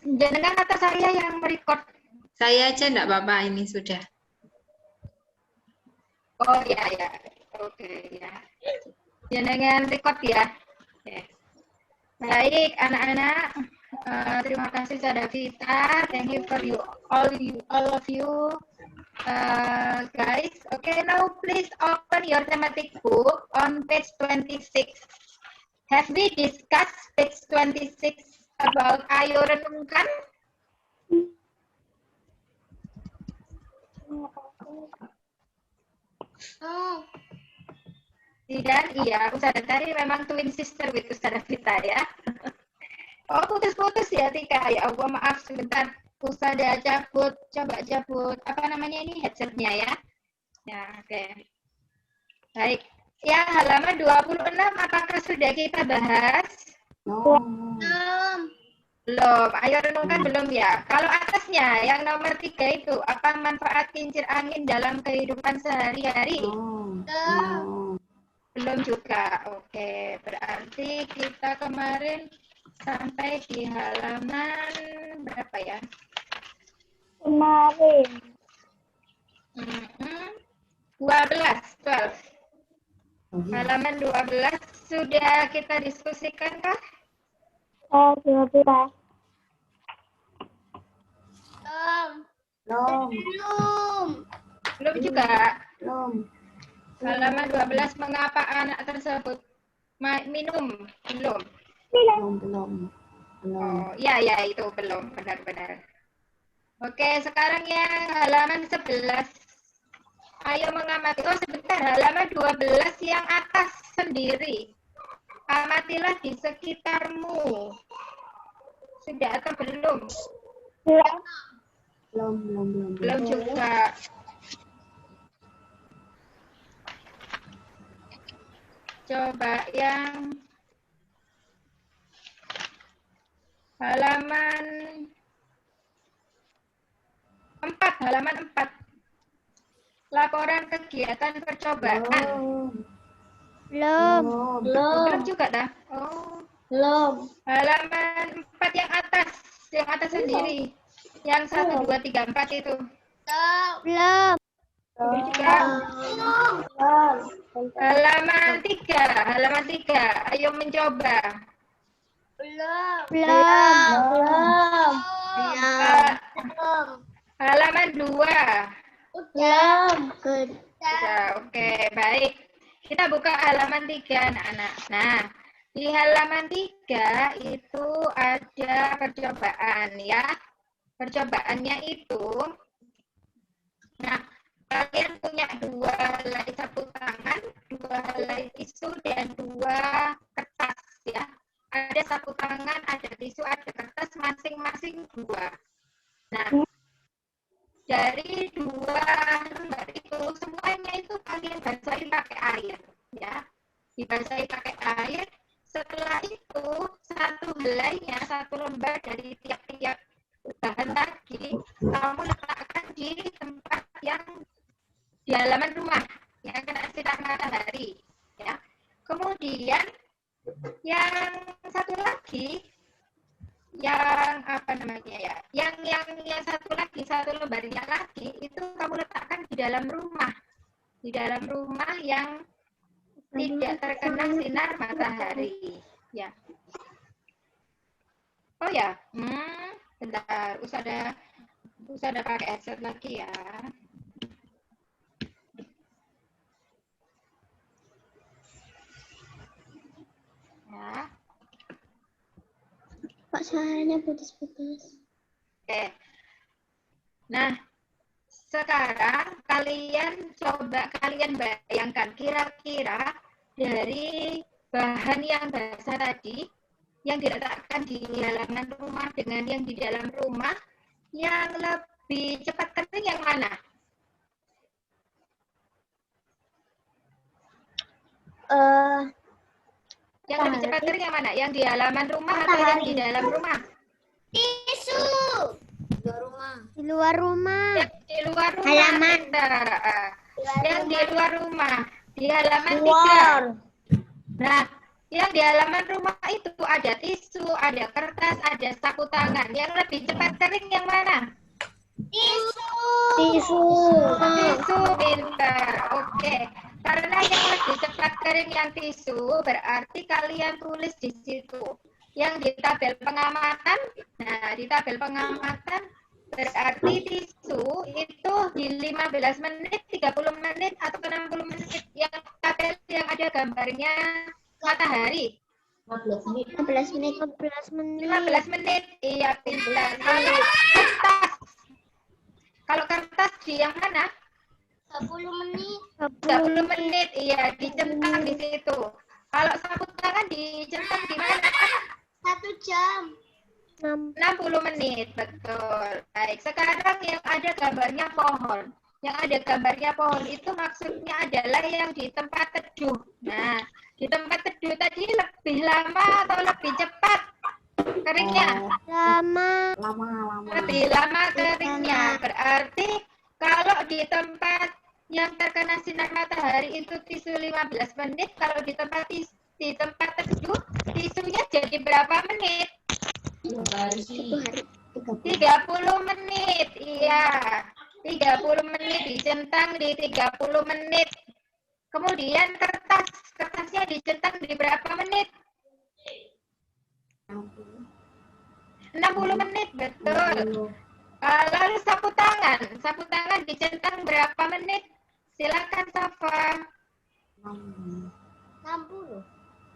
Jangan kata saya yang merecord. Saya aja enggak apa-apa, ini sudah. Oh ya ya, oke ya. Jangan record ya. Oke. Baik anak-anak, terima kasih Sada Vita. Thank you for all of you guys. Okay, now please open your thematic book on page 26. Have we discussed page 26 about ayo renungkan? Tidak, iya. Ustazah Tari memang twin sister with Ustazah Vita ya. Oh, putus-putus ya Tika. Ya Allah, maaf sebentar. Ustazah cabut, coba cabut. Apa namanya ini headsetnya ya? Ya, oke. Baik. Ya, halaman 26 apakah sudah kita bahas? Belum. Belum. Ayo renungkan belum ya. Kalau atasnya, yang nomor 3 itu, apa manfaat kincir angin dalam kehidupan sehari-hari? Belum juga. Oke, berarti kita kemarin sampai di halaman berapa ya? Kemarin. 12. Halaman 12 sudah kita diskusikan kah? Oh, 12. Belum juga. Belum. Halaman 12 mengapa anak tersebut minum? Belum. Belum. Oh, ya itu belum, benar-benar. Oke, sekarang yang halaman 11. Ayo mengamati. Oh, sebentar, halaman 12 yang atas sendiri. Amatilah di sekitarmu. Sudah atau belum? Belum juga. Coba yang halaman 4. Laporan kegiatan percobaan. Belum juga dah. Oh. Belum. Halaman 4 yang atas sendiri. Yang 1, 2, 3, 4 itu. Belum. Belum juga. Halaman 3. Ayo mencoba. Belum. Halaman 2. Belum. Sudah, oke, baik. Kita buka halaman 3, anak-anak. Nah, di halaman 3 itu ada percobaan ya. Percobaannya itu, nah, kalian punya 2 helai sapu tangan, 2 helai tisu, dan 2 kertas ya. Ada sapu tangan, ada tisu, ada kertas, masing-masing 2. Nah, dari 2 lembar itu semuanya itu kalian basahi pakai air ya, dibasahi pakai air. Setelah itu 1 helainya, 1 lembar dari tiap-tiap bahan tadi kamu letakkan di tempat yang di halaman rumah yang kena sinar matahari ya. Kemudian yang satu lagi, yang apa namanya ya, yang satu lagi, 1 lembarnya lagi itu kamu letakkan di dalam rumah yang tidak terkena sinar matahari ya. Oh ya, bentar, Ustazah pakai headset lagi ya. Ya. Kok suaranya putus-putus? Oke. Nah, sekarang kalian bayangkan kira-kira dari bahan yang basah tadi yang diletakkan di halaman rumah dengan yang di dalam rumah, yang lebih cepat kering yang mana? Yang lebih cepat kering yang mana? Yang di halaman rumah atau yang di dalam rumah? Tisu. Di luar rumah. Di luar rumah. Halaman. Yang di luar rumah. Di halaman 3. Nah, Yang di halaman rumah itu ada tisu, ada kertas, ada sapu tangan. Yang lebih cepat kering yang mana? Tisu. Tisu. Tisu, pintar. Oke. Karena yang lebih cepat kering yang tisu, berarti kalian tulis di situ. Yang di tabel pengamatan, nah di tabel pengamatan berarti tisu itu di 15 menit, 30 menit, atau 60 menit. Yang tabel yang ada gambarnya matahari. 15 menit. 15 menit. 15 menit, iya pintar. Kalau kertas di yang mana? 10 menit. 10 menit, iya dicentang di situ. Kalau sapu tangan dicentang di mana? 1 jam. 60 menit, betul. Baik, sekarang yang ada gambarnya pohon. Yang ada gambarnya pohon itu maksudnya adalah yang di tempat teduh. Nah, di tempat teduh tadi lebih lama atau lebih cepat keringnya? Lama. Lebih lama keringnya. Berarti kalau di tempat yang terkena sinar matahari itu tisu 15 menit, kalau di tempat teduh tisunya jadi berapa menit? 30 menit. Iya. 30 menit dicentang di 30 menit. Kemudian kertasnya dicentang di berapa menit? 60 menit, betul. Lalu sapu tangan dicentang berapa menit? Silakan Safa.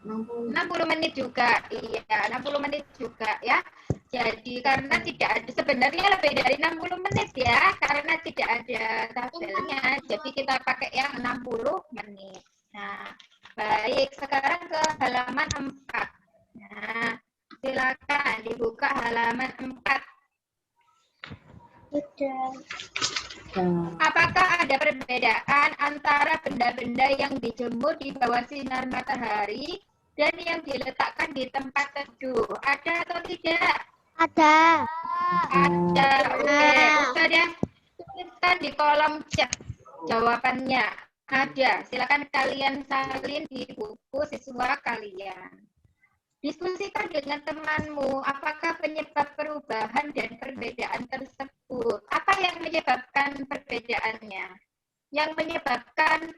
60 menit juga. Iya, 60 menit juga ya. Jadi karena tidak ada, sebenarnya lebih dari 60 menit ya, karena tidak ada tabelnya. Jadi kita pakai yang 60 menit. Nah, baik, sekarang ke halaman 4. Nah, silakan dibuka halaman 4. Apakah ada perbedaan antara benda-benda yang dijemur di bawah sinar matahari dan yang diletakkan di tempat teduh? Ada atau tidak? Ada. Ada. Oke, Ustazah tuliskan di kolom chat jawabannya. Ada. Silakan kalian salin di buku siswa kalian. Diskusikan dengan temanmu apakah penyebab perubahan dan perbedaan tersebut. Apa yang menyebabkan perbedaannya? Yang menyebabkan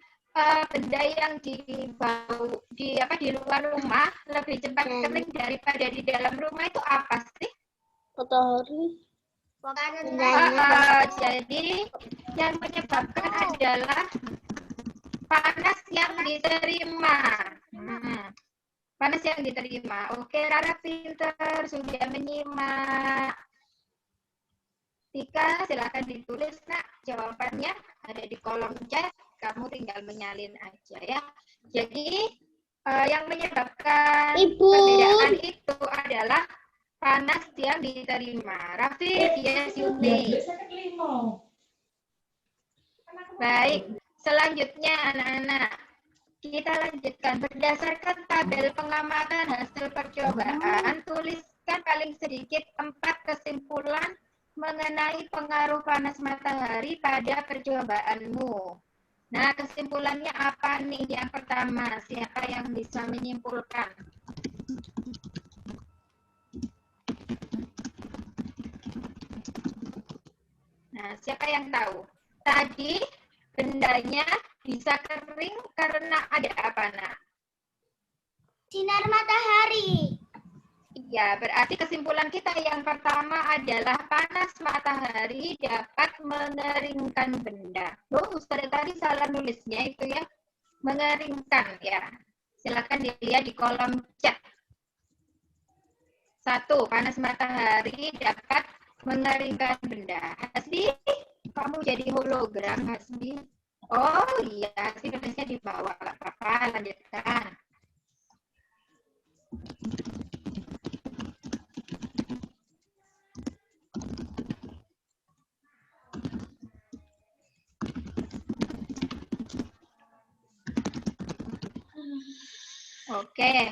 benda yang di luar rumah lebih cepat kering daripada di dalam rumah itu apa sih? Matahari. Jadi yang menyebabkan adalah panas yang diterima. Panas yang diterima. Oke, Rara pinter, sudah menyimak. Tika, silakan ditulis, nak. Jawabannya ada di kolom chat. Kamu tinggal menyalin aja ya. Jadi, yang menyebabkan perbedaan itu adalah panas yang diterima. Raffi, yes, you may. Baik, selanjutnya anak-anak. Kita lanjutkan. Berdasarkan tabel pengamatan hasil percobaan, tuliskan paling sedikit 4 kesimpulan mengenai pengaruh panas matahari pada percobaanmu. Nah, kesimpulannya apa nih? Yang pertama, siapa yang bisa menyimpulkan? Nah, siapa yang tahu? Tadi bendanya bisa kering karena ada apa, nak? Sinar matahari. Iya, berarti kesimpulan kita yang pertama adalah panas matahari dapat mengeringkan benda. Oh, Ustaz tadi salah nulisnya itu ya. Mengeringkan ya. Silakan dilihat di kolom chat. 1. Panas matahari dapat mengeringkan benda. Hasbi, kamu jadi hologram, Hasbi. Oh iya, Hasbi nulisnya di bawah. Gak apa-apa, lanjutkan. Oke.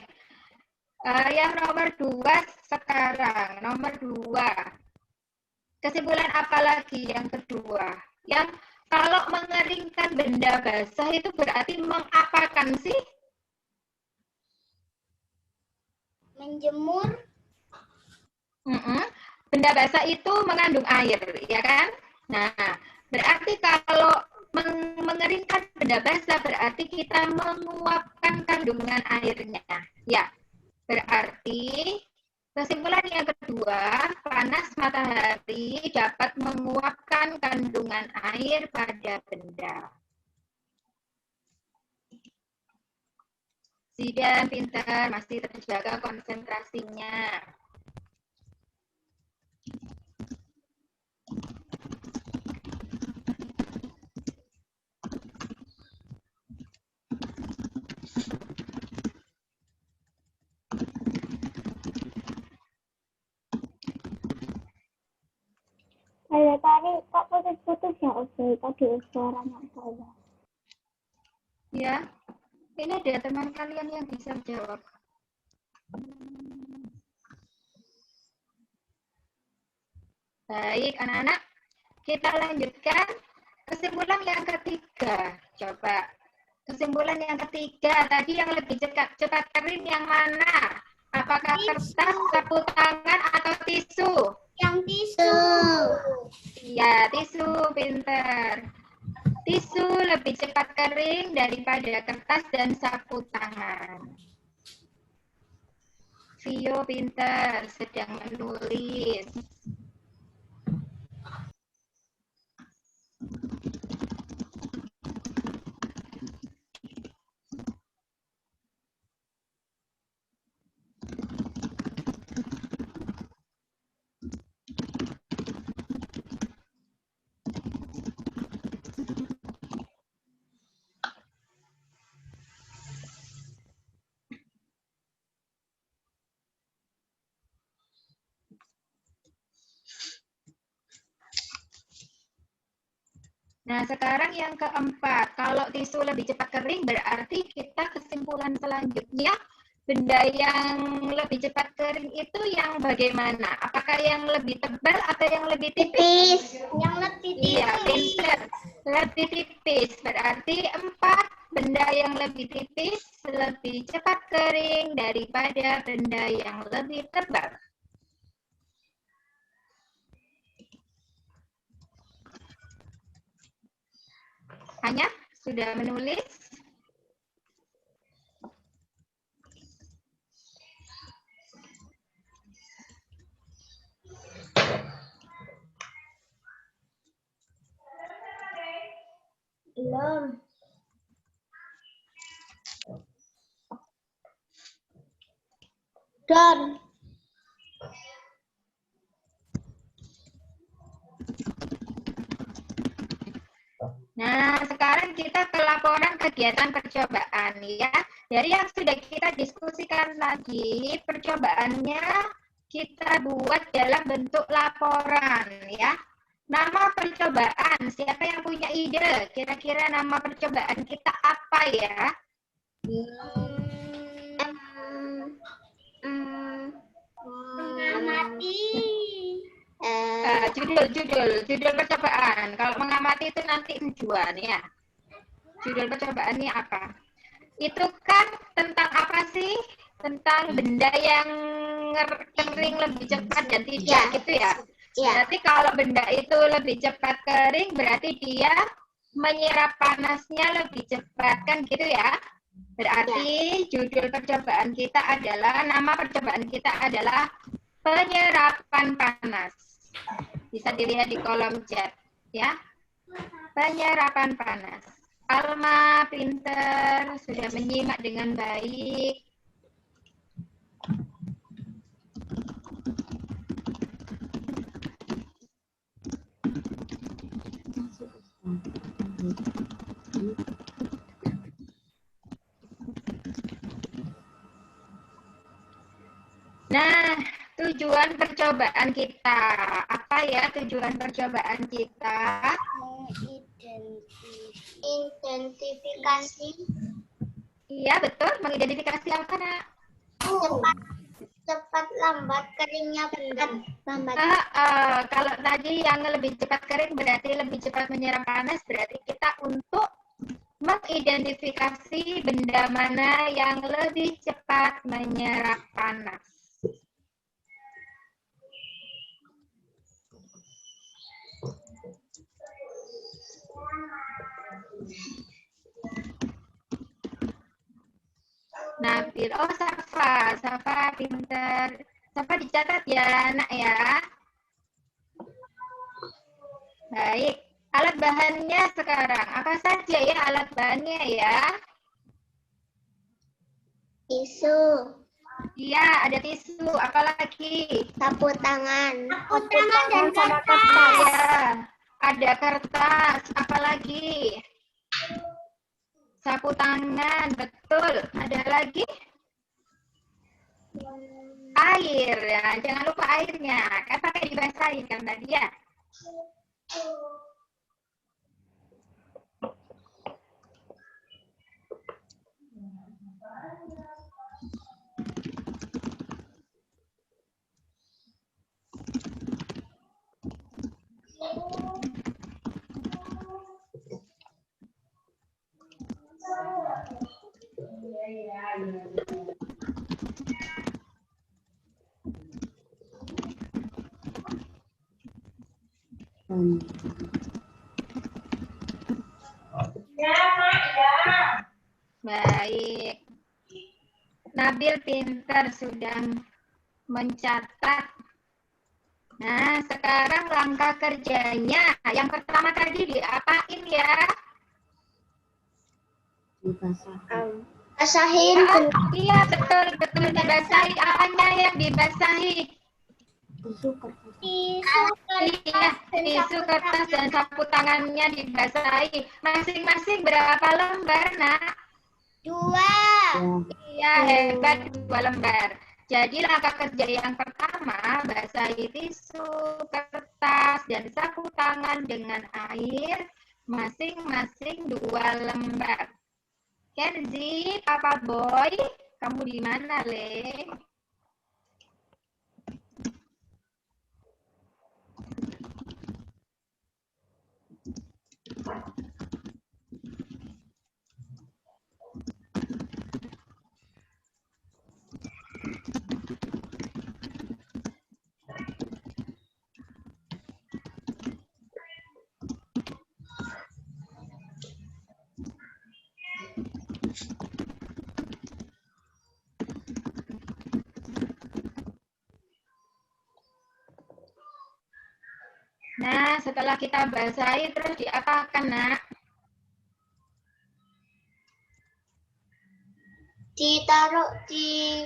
Yang nomor 2 sekarang. Nomor 2. Kesimpulan apa lagi yang kedua? Yang kalau mengeringkan benda basah itu berarti mengapakan sih? Menjemur. Benda basah itu mengandung air, ya kan? Nah, berarti kalau mengeringkan benda basah berarti kita menguapkan kandungan airnya. Ya, berarti kesimpulan yang kedua, panas matahari dapat menguapkan kandungan air pada benda. Zidan pintar, masih terjaga konsentrasinya. Saya tadi kok putus-putus ya Oke, tadi suaranya saya. Ya, ini ada teman kalian yang bisa jawab. Baik, anak-anak, kita lanjutkan kesimpulan yang ketiga. Coba, kesimpulan yang ketiga, tadi yang lebih cepat kering yang mana? Apakah kertas, sapu tangan, atau tisu? Yang tisu. Ya, tisu, pinter. Tisu lebih cepat kering daripada kertas dan sapu tangan. Vio pinter, sedang menulis. Nah, sekarang yang keempat, kalau tisu lebih cepat kering, berarti kita kesimpulan selanjutnya, benda yang lebih cepat kering itu yang bagaimana? Apakah yang lebih tebal atau yang lebih tipis? Yang lebih tipis. Iya, pinter. Lebih tipis, berarti 4, benda yang lebih tipis lebih cepat kering daripada benda yang lebih tebal. Hanya sudah menulis? Belum. Dan Nah, sekarang kita ke laporan kegiatan percobaan ya. Dari yang sudah kita diskusikan tadi, percobaannya kita buat dalam bentuk laporan ya. Nama percobaan, siapa yang punya ide? Kira-kira nama percobaan kita apa ya? mengamati. Judul percobaan. Kalau mengamati itu nanti tujuan ya. Judul percobaannya apa? Itu kan tentang apa sih? Tentang benda yang kering lebih cepat dan tidak gitu ya. Berarti kalau benda itu lebih cepat kering berarti dia menyerap panasnya lebih cepat kan gitu ya. Berarti judul percobaan kita adalah, nama percobaan kita adalah penyerapan panas. Bisa dilihat di kolom chat ya. Penyerapan panas. Alma pinter, sudah menyimak dengan baik. Nah, tujuan percobaan kita. Apa ya tujuan percobaan kita? Identifikasi. Iya, betul. Mengidentifikasi apa, Nak? Cepat lambat keringnya benda. Lambat. Kalau tadi yang lebih cepat kering berarti lebih cepat menyerap panas, berarti kita untuk mengidentifikasi benda mana yang lebih cepat menyerap panas. Nabil, oh Safa pinter. Safa dicatat ya nak ya. Baik, alat bahannya sekarang. Apa saja ya alat bahannya ya? Tisu. Iya, ada tisu. Apalagi? Sapu tangan. Sapu tangan dan sama kertas. Iya, ada kertas. Apalagi? Sapu tangan, betul. Ada lagi? Air ya, jangan lupa airnya. Kan pakai dibasahin kan tadi ya. Baik. Nabil pintar sudah mencatat. Nah, sekarang langkah kerjanya. Yang pertama tadi diapain ya? Basahin. Iya, betul dibasahi. Apanya yang dibasahi? Iya, tisu, kertas, dan sapu tangannya dibasahi. Masing-masing berapa lembar, nak? 2. Iya, hebat, 2 lembar. Jadi langkah kerja yang pertama, basahi tisu, kertas, dan sapu tangan dengan air, masing-masing 2 lembar. Kenzi, Papa Boy, kamu di mana, Le? Nah, setelah kita basahi, terus diapakan, nak? Ditaruh di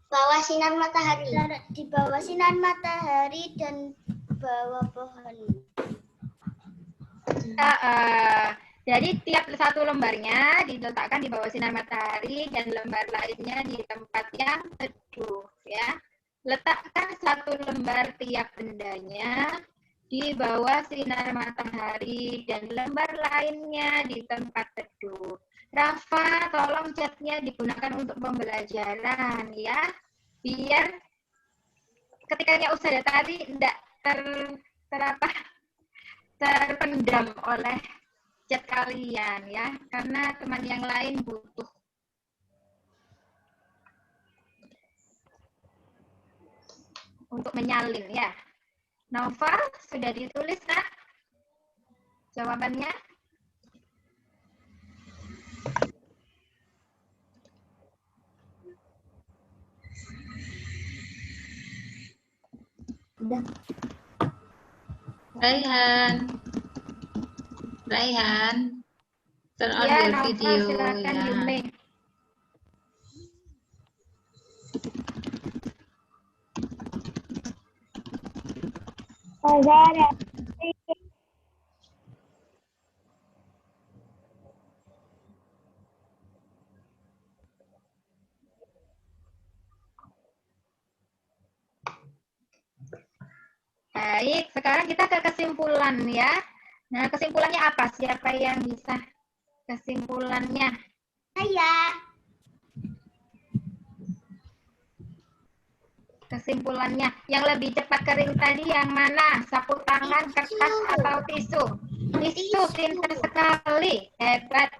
bawah sinar matahari. Di bawah sinar matahari dan bawah pohon. Jadi tiap satu lembarnya diletakkan di bawah sinar matahari dan lembar lainnya di tempat yang teduh, ya. Letakkan satu lembar tiap bendanya di bawah sinar matahari dan lembar lainnya di tempat teduh. Rafa, tolong catnya digunakan untuk pembelajaran ya, biar ketikanya Ustazah tadi tidak terpendam oleh chat kalian ya, karena teman yang lain butuh. Untuk menyalin ya. Nova, sudah ditulis nak jawabannya? Udah. Raihan, turn on Ya, your Nova, video silakan ya. Yume. Baik, sekarang kita ke kesimpulan ya. Nah, kesimpulannya apa? Siapa yang bisa kesimpulannya? Saya. Kesimpulannya, yang lebih cepat kering tadi yang mana? Sapu tangan, kertas, atau tisu? Itu pintar sekali, hebat.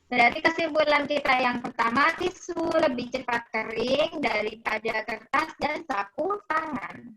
Berarti kesimpulan kita yang pertama, tisu lebih cepat kering daripada kertas dan sapu tangan.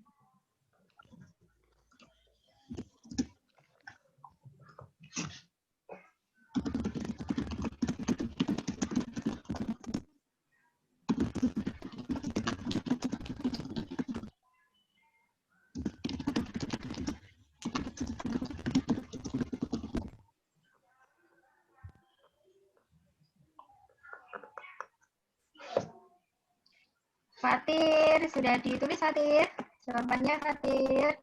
Fatir, sudah ditulis Fatir? Jawabannya Fatir.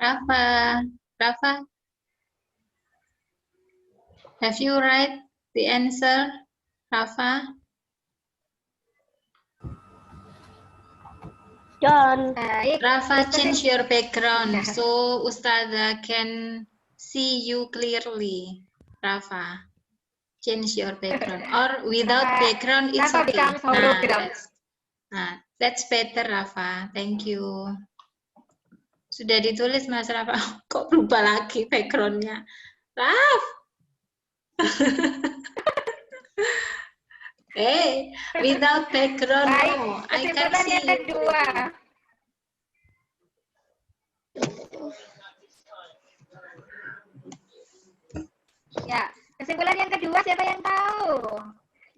Rafa, have you write the answer, Rafa? Done. Baik. Rafa, change your background so Ustazah can see you clearly. Rafa, change your background or without background it's okay. That's better, Rafa. Thank you. Sudah ditulis Mas Rafa. Kok berubah lagi backgroundnya? Raf. Hey, without background, baik. no. I can see Yang kedua. Ya, kesimpulan yang kedua siapa yang tahu?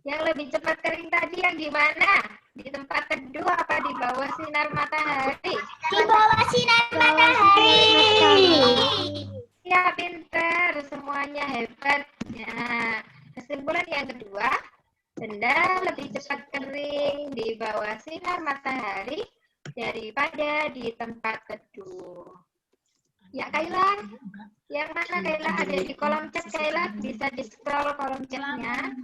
Yang lebih cepat kering tadi yang gimana? Di tempat teduh apa di bawah sinar matahari? Di bawah sinar matahari. Ya, pintar. Semuanya hebat. Ya, kesimpulan yang kedua, benda lebih cepat kering di bawah sinar matahari daripada di tempat teduh. Ya, Kaila. Yang mana Kaila? Ada di kolom chat Kaila. Bisa di-scroll kolom chatnya.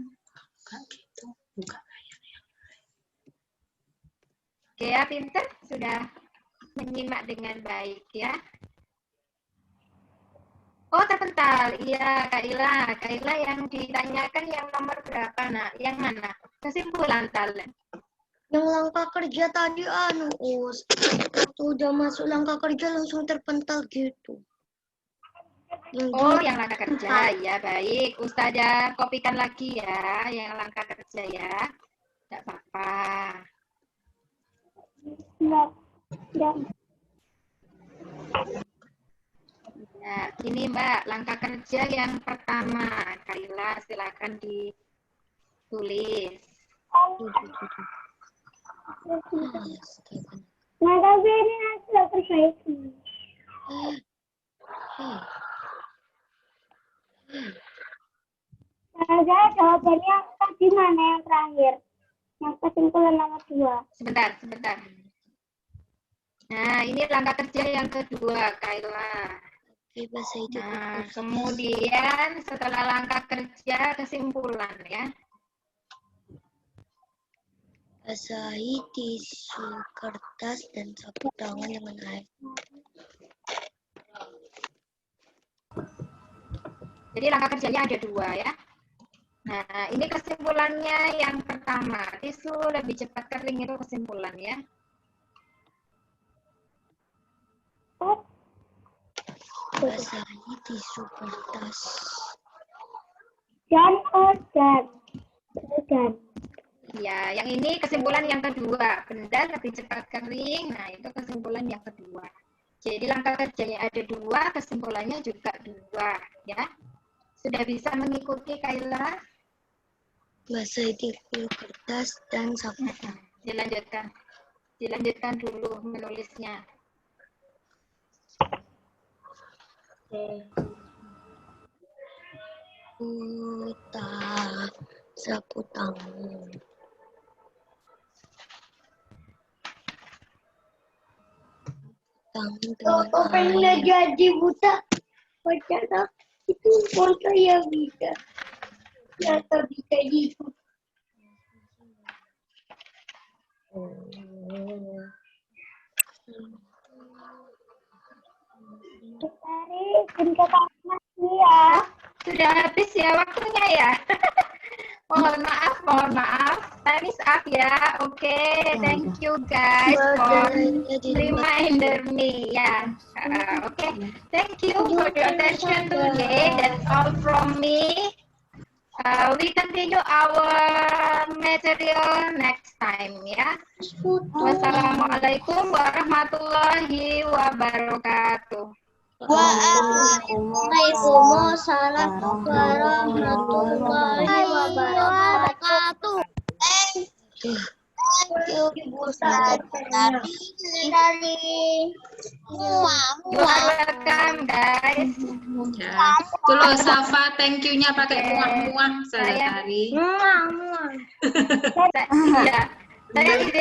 Oke ya, pintar. Sudah menyimak dengan baik ya. Oh, terpental. Iya, Kaila. Kaila yang ditanyakan yang nomor berapa, nak? Yang mana? Kesimpulan talent. Yang langkah kerja tadi waktu udah masuk langkah kerja langsung terpental gitu. Oh, yang langkah kerja. Ya, baik. Ustazah kopikan lagi ya, yang langkah kerja ya. Tidak apa-apa. Ya. Ya, ini Mbak, langkah kerja yang pertama. Kaila, silakan ditulis. Makasih, ini sudah perbaiki. Saya jawabannya tadi mana yang terakhir? Yang kesimpulan nomor 2. Sebentar. Nah, ini langkah kerja yang kedua, Kaila. Nah, kemudian setelah langkah kerja, kesimpulan ya. Basahi tisu kertas dan sapu tangan dengan air. Jadi langkah kerjanya ada 2 ya. Nah, ini kesimpulannya yang pertama. Tisu lebih cepat kering itu kesimpulan ya. Basahi tisu kertas. Dan. Ya, yang ini kesimpulan yang kedua. Benda lebih cepat kering. Nah, itu kesimpulan yang kedua. Jadi langkah kerjanya ada 2, kesimpulannya juga 2 ya. Sudah bisa mengikuti Kaila? Basahi tisu kertas dan sapu. Dilanjutkan dulu menulisnya. Sapu tangan. Pengen jadi buta bacaan itu foto ya bisa ya tapi kayak gitu. Sudah habis ya waktunya ya. Mohon maaf. time is up ya. Oke, thank you guys for reminder me ya. Oke, thank you for your attention today. That's all from me. We continue our material next time ya. Wassalamualaikum warahmatullahi wabarakatuh. Waalaikumsalam warahmatullahi wabarakatuh. Thank you, Bu Welcome guys. Ya. Tuh loh, Safa, thank you-nya pakai muah-muah, Ustazah Tari. Ya, saya